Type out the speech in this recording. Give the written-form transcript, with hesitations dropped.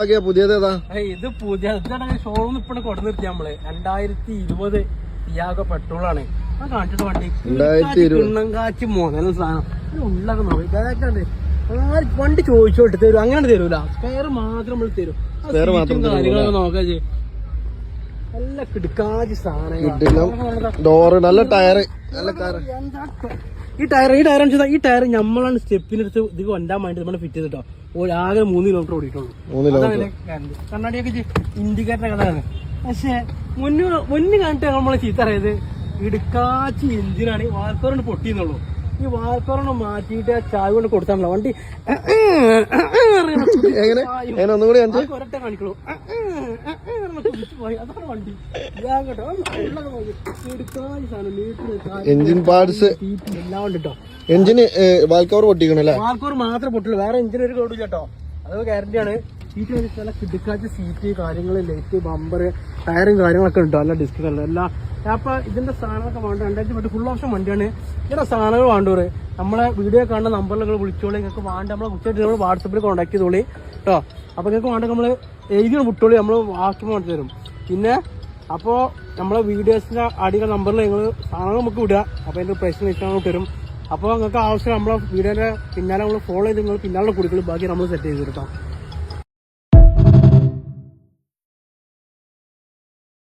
പുതിയതേതാ? ഇത് പുതിയ ഷോറൂം ഇപ്പൊ കൊടു നിർത്തി നമ്മള് 2020 ടിയാഗോ പെട്രോളാണ്. അത് കാണിച്ചിട്ട് വണ്ടി കിണ്ണങ്കാച്ചി മുതലും സാധനം ഉള്ളൊക്കെ നോക്കിണ്ട്. വണ്ടി ചോദിച്ചോട്ട് തരും, അങ്ങനെ തരൂല. സ്പെയർ മാത്രം നമ്മൾ തരും. കാര്യങ്ങളൊക്കെ നോക്കാ ചെയ്യും. നല്ല കിടക്കാച്ചി സാധനം. ഡോറ് നല്ല ടയറ്. ഈ ടയർ നമ്മളാണ് സ്റ്റെപ്പിനെടുത്ത് ഇത് കൊണ്ടാൻ വേണ്ടി നമ്മൾ ഫിറ്റ് ചെയ്തിട്ടോ. ആകെ 3 കിലോമീറ്റർ ഓടിയിട്ടുള്ളൂ. കണ്ണാടിയൊക്കെ ഇൻഡിക്കേറ്റർ കഥയാണ്. പക്ഷെ മുന്ന് കണ്ടിട്ട് നമ്മളെ ചീത്ത അറിയത് ഇടുക്കാച്ചി എഞ്ചിനാണ്. വാൽക്കോറിന് പൊട്ടിയെന്നുള്ളൂ. ഈ വാൽക്കോറിനെ മാറ്റിയിട്ട് ആ ചായ കൊണ്ട് കൊടുത്താണല്ലോ വണ്ടി ഒരട്ടെ കാണിക്കണു. അതാണ് വണ്ടി. എഞ്ചിൻ പാർട്സ് എല്ലാം ഉണ്ട് കേട്ടോ. എഞ്ചിന് വാൽക്കവർ പൊട്ടിക്കണല്ലേ? വാൽക്കവർ മാത്രമേ പൊട്ടുള്ളൂ, വേറെ എഞ്ചിന് ഒരു കേടില്ല കേട്ടോ. അത് ഗ്യാരണ്ടിയാണ്. സീറ്റ് നല്ല കിടക്കാച്ച സീറ്റ്, കാര്യങ്ങൾ, ലൈറ്റ്, ബമ്പർ, ടയറും കാര്യങ്ങളൊക്കെ ഉണ്ടോ. നല്ല ഡിസ്ക് എല്ലാം. അപ്പൊ ഇതിന്റെ സാധനങ്ങളൊക്കെ വേണ്ട. 2010 ഫുൾ ഓപ്ഷൻ വണ്ടിയാണ്. ഇതിന്റെ സാധനങ്ങൾ വേണ്ടവര് നമ്മളെ വീഡിയോ കാണുന്ന നമ്പറിൽ നിങ്ങൾ വിളിച്ചോളി. നിങ്ങൾക്ക് വേണ്ട നമ്മളെ വിളിച്ചിട്ട് നമ്മൾ വാട്സപ്പിൽ കോൺടാക്ട് ചെയ്തോളി കേട്ടോ. അപ്പൊ നിങ്ങൾക്ക് വേണ്ട നമ്മള് എഴുതി വിട്ടോളി, നമ്മൾ വാക്കി വേണ്ടി തരും. പിന്നെ അപ്പോൾ നമ്മളെ വീഡിയോസിന്റെ അടികൾ നമ്പറിൽ നിങ്ങൾ സാധനങ്ങൾ നമുക്ക് വിടുക. അപ്പൊ അതിന്റെ പ്രൈസ് ലിസ്റ്റ് തരും. അപ്പോൾ നിങ്ങൾക്ക് ആവശ്യം നമ്മളെ വീഡിയോന്റെ പിന്നാലെ നമ്മൾ ഫോളോ ചെയ്ത് നിങ്ങൾ പിന്നാലെ കൊടുക്കണം. ബാക്കി നമ്മൾ സെറ്റ് ചെയ്ത് കൊടുക്കാം.